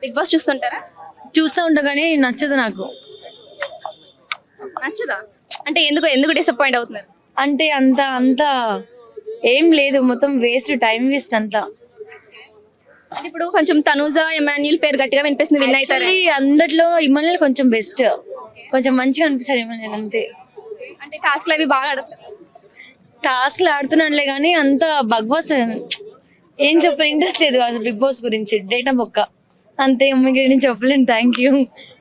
Big boss చూస్తుంటారా? చూస్తూ ఉంటా కానీ నచ్చదు నాకు. నచ్చదా? అంటే ఎందుకు డిసప్పాయింట్ అవుతున్నారు? అంటే అంత ఏం లేదు, మొత్తం వేస్ట్, టైం వేస్ట్ అంతా. అంటే ఇప్పుడు కొంచెం తనూజ ఎమాన్యుల్ పేరు గట్టిగా వినిపిస్తుంది, విన్ అవుతారు. Actually అందట్లో ఇమ్మన్యుల్ కొంచెం బెస్ట్, కొంచెం మంచిగా అనిపిస్తాడు ఇమ్మన్యుల్ అంతే. అంటే టాస్క్లు అవి బాగా ఆడట్లేదు. టాస్క్లు ఆడుతున్నాడులే కానీ అంత బిగ్ బాస్ ఏం చెప్ప ఇంట్రెస్ట్ లేదు అసలు బిగ్ బాస్ గురించి. డేటా బొక్క అంతే, నేను చెప్పలేను. Thank you.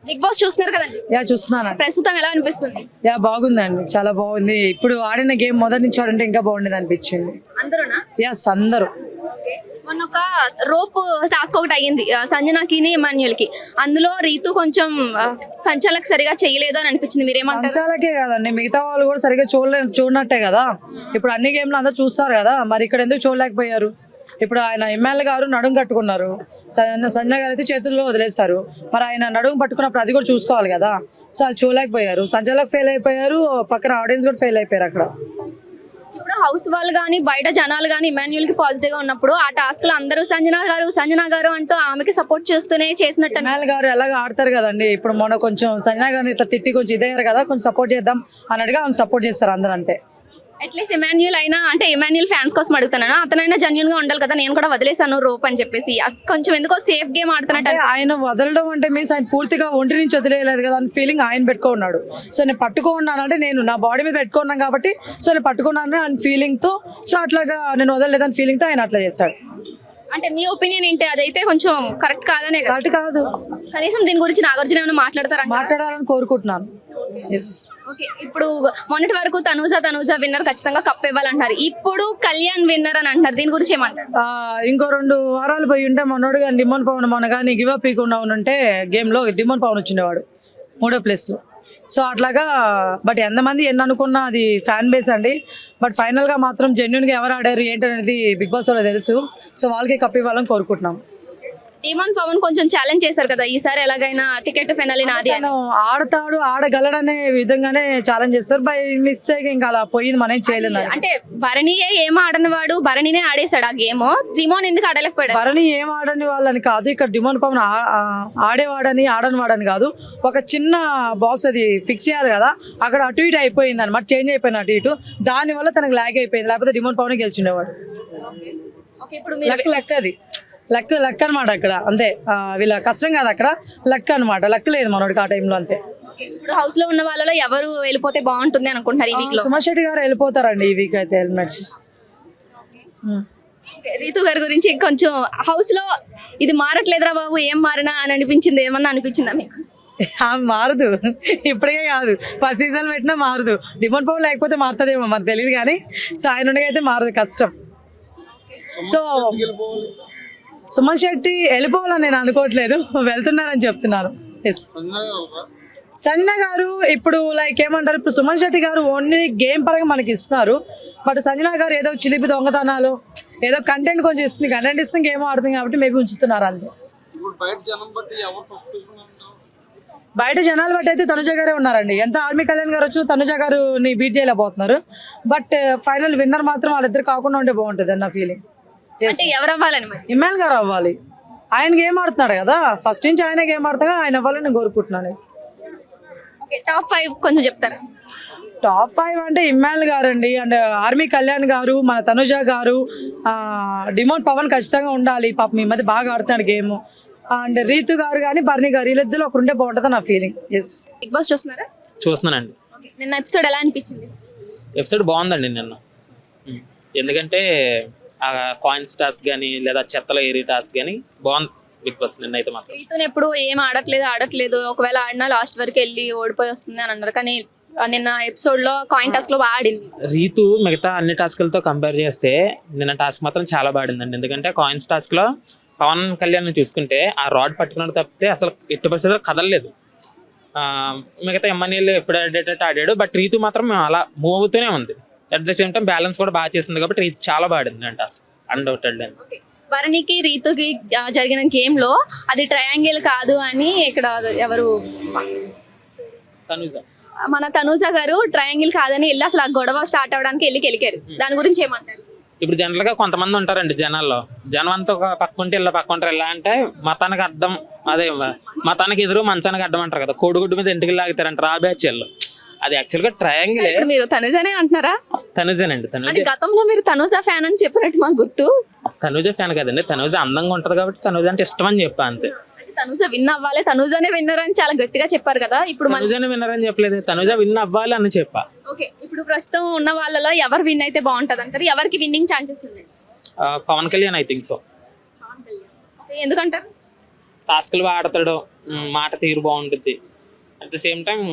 బిగ్ బాస్ చూస్తున్నారు కదండి, యా చూస్తున్నాను. ప్రస్తుతం ఎలా అనిపిస్తుంది? యా బాగుందండి, చాలా బాగుంది. ఇప్పుడు ఆడిన గేమ్ మొదటి నుంచి ఆడుంటే ఇంకా బాగుండేది అనిపించింది. అందరూనా? యస్ అందరూ. మొన్న ఒక రోప్ టాస్క్ ఒకటి అయ్యింది సంజనాకి ఎమాన్యుల్ కి. అందులో రీతు కొంచెం సంచాలక్ సరిగా చేయలేదు అని అనిపించింది. మీరేమంటారు? సంచాలకే కాదండి, మిగతా వాళ్ళు కూడా సరిగ్గా చూడనట్టే కదా. ఇప్పుడు అన్ని గేమ్లు అందరూ చూస్తారు కదా, మరి ఇక్కడ ఎందుకు చూడలేకపోయారు? ఇప్పుడు ఆయన ఎమ్మెల్యే గారు నడుము కట్టుకున్నారు, సంజన గారు అయితే చేతుల్లో వదిలేశారు. మరి ఆయన నడుము పట్టుకున్నప్పుడు అది కూడా చూసుకోవాలి కదా. సో అది చూడలేకపోయారు. సంచాలక్ ఫెయిల్ అయిపోయారు, పక్కన ఆడియన్స్ కూడా ఫెయిల్ అయిపోయారు అక్కడ. ఇప్పుడు హౌస్ వాళ్ళు కానీ బయట జనాలు కానీ ఇమాన్యుల్ కి పాజిటివ్ గా ఉన్నప్పుడు ఆ టాస్క్ లో అందరూ సంజన గారు అంటూ ఆమెకి సపోర్ట్ చేస్తూనే చేసినట్టు. ఎమ్మెల్యే గారు ఎలాగ ఆడతారు కదండి. ఇప్పుడు మొన్న కొంచెం సంజన గారిని ఇట్లా తిట్టి కొంచెం ఇదయ్యారు కదా, కొంచెం సపోర్ట్ చేద్దాం అన్నట్టుగా ఆమె సపోర్ట్ చేస్తారు అందరూ అంతే. అట్లీస్ట్ ఎమాన్యుల్ అయినా, అంటే ఎమాన్యుల్ ఫ్యాన్స్ కోసం అడుగుతున్నాను, అతనైనా జెన్యూన్ గా ఉండాలి కదా. నేను కూడా వదిలేసాను రోప్ అని చెప్పేసి కొంచెం ఎందుకో సేఫ్ గేమ్ ఆడుతున్నట్టు. ఆయన వదలడం అంటే మీన్స్ ఆయన పూర్తిగా ఒంటి నుంచి వదిలేయలేదు కదా అని ఫీలింగ్ ఆయన పెట్టుకున్నాడు. సో నేను పట్టుకున్నాను అంటే నేను నా బాడీ మీద పెట్టుకున్నాను కాబట్టి, సో నేను పట్టుకున్నాను అని ఫీలింగ్ తో, సో అట్లాగా నేను వదలలేదని ఫీలింగ్ తో ఆయన అట్లా చేశాడు. అంటే మీ ఒపీనియన్ ఏంటి? అదైతే కొంచెం కరెక్ట్ కాదనే. కరెక్ట్ కాదు. కనీసం దీని గురించి నాగార్జున ఏమైనా మాట్లాడాలని కోరుకుంటున్నాను. ఓకే, ఇప్పుడు మొన్నటి వరకు తనూజ విన్నర్ ఖచ్చితంగా కప్ ఇవ్వాలంటారు. ఇప్పుడు కళ్యాణ్ విన్నర్ అని అంటారు. దీని గురించి ఏమంటారు? ఇంకో 2 వారాలు పోయి ఉంటే మొన్నోడు కానీ డిమోన్ పవన్ మొన్న కానీ గివ్ అప్ ఇవ్వకుండా ఉంటే గేమ్ లో డిమోన్ పవన్ వచ్చిండేవాడు 3వ ప్లేస్ లో. సో అట్లాగా బట్ ఎంతమంది ఎన్ని అనుకున్నా అది ఫ్యాన్ బేస్ అండి. బట్ ఫైనల్ గా మాత్రం జెన్యున్ గా ఎవరు ఆడారు ఏంటనేది బిగ్ బాస్ లో తెలుసు. సో వాళ్ళకి కప్ ఇవ్వాలని కోరుకుంటున్నాం. డిమోన్ పవన్ కొంచెం ఛాలెంజ్ చేశారు కదా, ఈసారి ఎలాగైనా టికెట్ ఫైనల్ నాది. ఆడతాడు, ఆడగలడనే విధంగానే ఛాలెంజ్ చేస్తారు. బై మిస్టేక్ ఇంకా అలా పోయింది, మనం చేయలేదు. అంటే భరణియే ఏం ఆడని వాడు భరణినే ఆడేశాడు ఆ గేమ్. డిమోన్ ఎందుకు ఆడలేకపోయాడు? భరణి ఏం ఆడని వాళ్ళని కాదు, ఇక్కడ డిమోన్ పవన్ ఆడేవాడని ఆడని వాడని కాదు. ఒక చిన్న బాక్స్ అది ఫిక్స్ చేయాలి కదా, అక్కడ అటు ఇటు అయిపోయింది అనమాట, చేంజ్ అయిపోయింది అటు ఇటు. దానివల్ల తనకు లాగ్ అయిపోయింది, లేకపోతే డిమోన్ పవన్ గెలిచిండేవాడు. లెక్క అది లక్ అనమాట అక్కడ అంతే. వీళ్ళ కష్టం కాదు అక్కడ, లక్ అనమాట. లక్ లేదు మనోడికి ఆ టైంలో అంతే. ఇప్పుడు హౌస్ లో ఉన్న వాళ్ళలో ఎవరు వెళ్ళిపోతే బాగుంటుంది అనుకుంటారు ఈ వీక్ లో? సుమన్ శెట్టి గారు వెళ్ళిపోతారండి ఈ వీక్ అయితే, హెల్మెట్స్. రీతు గారి గురించి కొంచెం హౌస్ లో ఇది మారట్లేదురా బాబు, ఏం మారినా అని అనిపించింది, ఏమన్నా అనిపించిందా మీకు? మారదు, ఇప్పటికే కాదు, 10 సీజన్లు పెట్టినా మారదు. డిమోన్ పవన్ లేకపోతే మారుతుందేమో మరి తెలియదు కానీ, సో ఆయన అయితే మారదు, కష్టం. సో సుమన్ శెట్టి వెళ్ళిపోవాలని నేను అనుకోవట్లేదు, వెళ్తున్నారని చెప్తున్నాను. ఎస్, సంజన గారు ఇప్పుడు లైక్ ఏమంటారు, ఇప్పుడు సుమన్ శెట్టి గారు ఓన్లీ గేమ్ పరంగా మనకి ఇస్తున్నారు. బట్ సంజన గారు ఏదో చిలిపి దొంగతనాలు, ఏదో కంటెంట్ కొంచెం ఇస్తుంది, కంటెంట్ ఇస్తుంది, గేమ్ ఆడుతుంది కాబట్టి మేబీ ఉంచుతున్నారు అంతే. బయట జనాలు బట్టి అయితే తనుజ గారే ఉన్నారండి. ఎంత ఆర్మీ కళ్యాణ్ గారు వచ్చి తనుజ గారుని బీట్ చేయలేకపోతున్నారు. బట్ ఫైనల్ విన్నర్ మాత్రం వాళ్ళిద్దరు కాకుండా ఉంటే బాగుంటుంది అన్న ఫీలింగ్. ఎవరు అవ్వాలని? ఎమ్మెల్యే గారు అవ్వాలి. ఆయన గేమ్ ఆడుతున్నాడు కదా, ఫస్ట్ నుంచి ఆయన గేమ్ ఆడుతున్నా, ఆయన అవ్వాలని నేను కోరుకుంటున్నాను. టాప్ 5 కొంచెం చెప్తారా? టాప్ 5 అంటే ఎమ్మెల్యే గారు అండి, అండ్ ఆర్మీ కళ్యాణ్ గారు, మన తనుజ గారు, డిమోన్ పవన్ ఖచ్చితంగా ఉండాలి, పాపం ఈ మధ్య బాగా ఆడుతున్నాడు గేమ్. అండ్ రీతు గారు కానీ భరణి గారు, వీళ్ళిద్దరు ఒకరుంటే బాగుంటుంది నా ఫీలింగ్. ఎస్. బిగ్ బాస్ చూస్తున్నారా? చూస్తున్నానండి. నిన్న ఎపిసోడ్ ఎలా అనిపించింది? ఎపిసోడ్ బాగుందండి నిన్న. ఎందుకంటే ఆ కాయిన్స్ టాస్క్ కానీ లేదా చెత్తల ఏరి టాస్క్ కానీ బాగుంది బిగ్ బాస్ నిన్న అయితే మాత్రం. రీతుని ఎప్పుడు ఏం ఆడట్లేదు, ఒకవేళ ఆడినా లాస్ట్ వరకు వెళ్ళి ఓడిపోయి వస్తుంది అని అన్నారు. కానీ నిన్న ఎపిసోడ్ లో కాయిన్ టాస్క్ లో బాగా ఆడింది రీతు. మిగతా అన్ని టాస్క్లతో కంపేర్ చేస్తే నిన్న టాస్క్ మాత్రం చాలా బాడిందండి. ఎందుకంటే కాయిన్స్ టాస్క్ లో పవన్ కళ్యాణ్ తీసుకుంటే ఆ రాడ్ పట్టుకున్నట్టు తప్పితే అసలు ఎట్టి పరిస్థితుల్లో కదలలేదు. మిగతా ఎమ్మెల్యేలు ఎప్పుడు ఆడేటట్టు ఆడాడు, బట్ రీతు మాత్రం అలా మూవ్ అవుతూనే ఉంది. At the same time balance కూడా బాగా చేసింది కాబట్టి రీతు చాలా బాడింది అంటే అసలు అన్డౌటెడ్. భరణికి రీతుకి జరిగిన గేమ్ లో అది ట్రయాంగిల్ కాదు అని ఇక్కడ ఎవరు మన తనూజ గారు ట్రయాంగిల్ కాదని వెళ్ళి అసలు ఆ గొడవ స్టార్ట్ అవడానికి వెళ్ళి గెలికారు. దాని గురించి ఏమంటారు? ఇప్పుడు జనరల్ గా కొంతమంది ఉంటారండి జనాల్లో, జనం అంతా ఒక పక్కుంటే ఇలా పక్కుంటారు. ఎలా అంటే మతానికి అడ్డం, అదే మతానికి ఎదురు మంచానికి అడ్డం అంటారు కదా, కోడిగుడ్డు మీద ఇంటికి లాగుతారంటారు. ఆ బ్యాచ్ వాళ్ళు. అది యాక్చువల్ గా ట్రయాంగిల్. ఇప్పుడు మీరు తనుజనే అంటున్నారా? తనుజేనండి. అంటే తనుజ గతంలో మీరు తనుజ ఫ్యాన్ అని చెప్పినట్టు మాకు గుర్తు. తనుజ ఫ్యాన్ కదండి, తనుజ అందంగా ఉంటది కాబట్టి తనుజ అంటే ఇష్టం అని చెప్పా అంతే. అంటే తనుజ విన్ అవ్వాలి, తనుజనే విన్నర్ అని చాలా గట్టిగా చెప్పారు కదా. ఇప్పుడు మళ్ళీ తనుజని విన్నారని చెప్పలేదు, తనుజ విన్ అవ్వాలి అని చెప్పా. ఓకే, ఇప్పుడు ప్రస్తుతం ఉన్న వాళ్ళలో ఎవరు విన్ అయితే బాగుంటది అంటారు? ఎవరికి విన్నింగ్ ఛాన్సెస్ ఉన్నాయి? Pawan Kalyan I think so. Okay, ఎందుకంటారు? టాస్క్లు బాగా ఆడతాడు, మాట తీరు బాగుంటుంది. అట్ ద సేమ్ టైం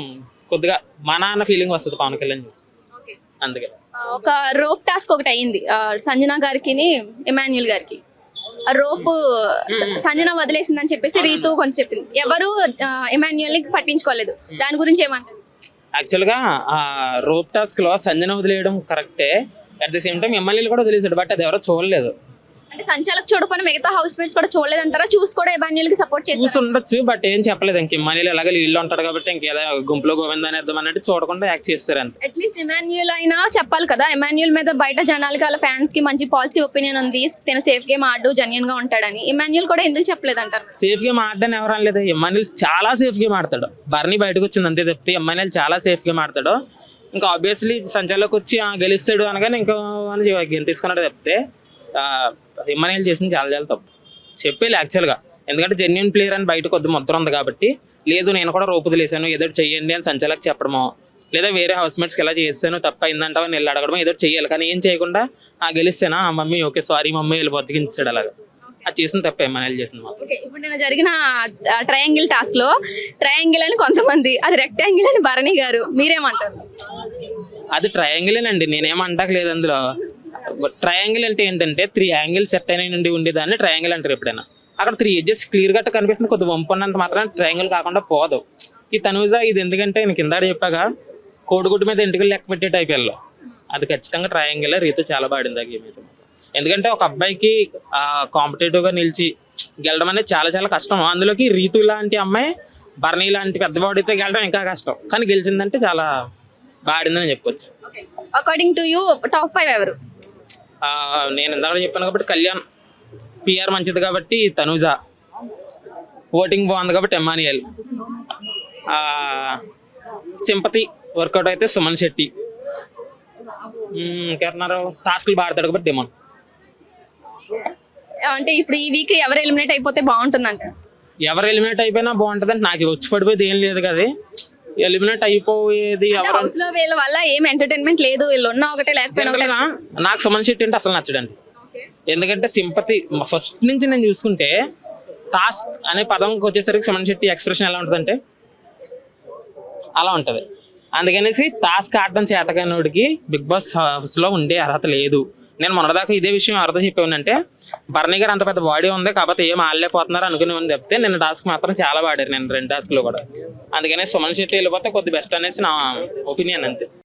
కొద్దిగా మన అన్న ఫీలింగ్ వస్తుంది పవన్ కళ్యాణ్ చూస్తే, ఓకే. అందుకే. ఒక రోప్ టాస్క్ ఒకటి అయ్యింది సంజన గారికి, ఎమాన్యుల్ గారికి. ఆ రోప్ సంజన వదిలేసిందని చెప్పేసి రీతు కొంచెం చెప్పింది. ఎవరు ఎమాన్యుల్ ని పట్టించుకోలేదు. దాని గురించి ఏమంటారు? యాక్చువల్గా ఆ రోప్ టాస్క్ లో సంజన వదిలేయడం కరెక్టే. అట్ ద సేమ్ టైం ఎమ్మెల్యేలు కూడా వదిలేసాడు, బట్ అది ఎవరో చూడలేదు. అంటే సంచాలక్ చూడపని మిగతా హౌస్ మేట్స్ కూడా చూడలేదంటారా? చూసి కూడా ఎమాన్యుల్ కి సపోర్ట్ చేసి చూసి ఉండొచ్చు, బట్ ఏం చెప్పలేదు. ఇంక ఎమ్మెల్యేలు ఎలాగో ఇల్లు ఉంటాడు కాబట్టి ఇంకేదో గుంపులో గోవింద అనేద్దాం అన్నట్టు చూడకుండా యాక్ట్ చేస్తారు అంత. అట్లీస్ట్ ఎమాన్యుల్ అయినా చెప్పాలి కదా. ఎమాన్యుల్ మీద బయట జనాలకి వాళ్ళ ఫ్యాన్స్ కి మంచి పాజిటివ్ ఒపీనియన్ ఉంది, తన సేఫ్ గేమ్ ఆడు జెన్యున్ గా ఉంటాడని. ఎమాన్యుల్ కూడా ఎందుకు చెప్పలేదంటారు? సేఫ్ గేమ్ ఆడని ఎవరు అనలేదు. ఎమ్మెల్యేలు చాలా సేఫ్ గేమ్ ఆడతాడు. బర్నీ బయటకు వచ్చింది అంతే తప్పితే ఎమ్మెల్యేలు చాలా సేఫ్ గేమ్ ఆడతాడు. ఇంకా ఆబ్వియస్లీ సంచాలకు వచ్చి గెలుస్తాడు అనగానే ఇంకా గేమ్ తీసుకున్నాడు తప్పితే ఎమ్మెల్యేలు చేసింది చాలా చాలా తప్పు చెప్పేది యాక్చువల్గా. ఎందుకంటే జెన్యున్ ప్లేయర్ అని బయట కొద్ది ముద్ర ఉంది కాబట్టి, లేదు నేను కూడా రూపుదిలేసాను ఏదో చెయ్యండి అని సంచాలకు చెప్పడమో, లేదా వేరే హౌస్ మేట్స్కి ఎలా చేస్తాను తప్ప అయిందంటావని వెళ్ళి అడగడమో ఏదో చెయ్యాలి. కానీ ఏం చేయకుండా గెలిస్తేనా మమ్మీ ఓకే సారీ మమ్మీ వెళ్ళి బతికించాడు. అలాగా అది చేసిన తప్ప ఎమ్మెల్యేలు చేసింది మాత్రం. ఓకే, ఇప్పుడు నేను జరిగిన ట్రయాంగిల్ టాస్క్ లో ట్రయాంగిల్ అని కొంతమంది, అది రెక్టాంగిల్ అని భరణి గారు, మీరేమంటారు? అది ట్రయాంగిలేనండి, నేనేమంటాక లేదు అందులో. ట్రయాంగిల్ అంటే ఏంటంటే 3 యాంగిల్స్ సెట్ అయిన నుండి ఉండేదాన్ని ట్రయాంగిల్ అంటారు. ఎప్పుడైనా అక్కడ 3 ఎడ్జెస్ క్లియర్ గా కనిపిస్తుంది, కొద్ది వంపున్నంత మాత్రం ట్రయాంగిల్ కాకుండా పోదు. ఈ తనుజ ఇది ఎందుకంటే నేను కింద చెప్పాక కోడిగుడ్డు మీద ఇంటికి లెక్క పెట్టే టైప్ వెళ్ళో, అది ఖచ్చితంగా ట్రయాంగిల్. రీతు చాలా బాడింది ఆ గేమ్ అయితే. ఎందుకంటే ఒక అబ్బాయికి కాంపిటేటివ్ గా నిలిచి గెలడం అనేది చాలా చాలా కష్టం. అందులోకి రీతు లాంటి అమ్మాయి బర్నీ లాంటి పెద్ద బాడీతో గెలడం ఇంకా కష్టం, కానీ గెలిచిందంటే చాలా బాడిందని చెప్పొచ్చు. అకార్డింగ్ టు యూ టాప్ 5 ఎవరు? నేను ఇందాక చెప్పాను కాబట్టి కళ్యాణ్, పిఆర్ మంచిది కాబట్టి తనుజ, ఓటింగ్ బాగుంది కాబట్టి ఎమ్మాన్యుయల్, సింపతి వర్కౌట్ అయితే సుమన్ శెట్టి, ఇంకెవరున్నారు టాస్క్లు బాడతాడు కాబట్టి డిమాండ్. అంటే ఇప్పుడు ఈ వీక్ ఎవరు ఎలిమినేట్ అయిపోతే బాగుంటుందంట? ఎవరు ఎలిమినేట్ అయిపోయినా బాగుంటుంది అంటే నాకు వచ్చి పడిపోయేది ఏం లేదు కదా. ఎలిమినేట్ అయిపోయేది ఎవరు హౌస్ లో వీళ్ళ వల్ల ఏం ఎంటర్టైన్మెంట్ లేదు, వీళ్ళు ఉన్నా ఒకటే లేకపోయినా ఒకటే. నాకు సుమన్ శెట్టి అంటే అసలు నచ్చడండి. ఎందుకంటే సింపతి ఫస్ట్ నుంచి నేను చూసుకుంటే టాస్క్ అనే పదంకి వచ్చేసరికి సుమన్ శెట్టి ఎక్స్ప్రెషన్ ఎలా ఉంటుంది అంటే అలా ఉంటుంది. అందుకనేసి టాస్క్ ఆడడం చేతకానోడికి బిగ్ బాస్ హౌస్ లో ఉండే అర్హత లేదు. నేను మొన్నదాకా ఇదే విషయం అర్థం చెప్పేవానంటే బర్నీ గారు అంత పెద్ద బాడీ ఉంది కాబట్టి ఏం ఆడలేకపోతున్నారు అనుకునేవాడిని చెప్తే నేను టాస్క్ మాత్రం చాలా బాడారు నేను 2 టాస్క్లో కూడా. అందుకనే సుమన్ శెట్టి వెళ్ళిపోతే కొద్ది బెస్ట్ అనేసి నా ఒపీనియన్ అంతే.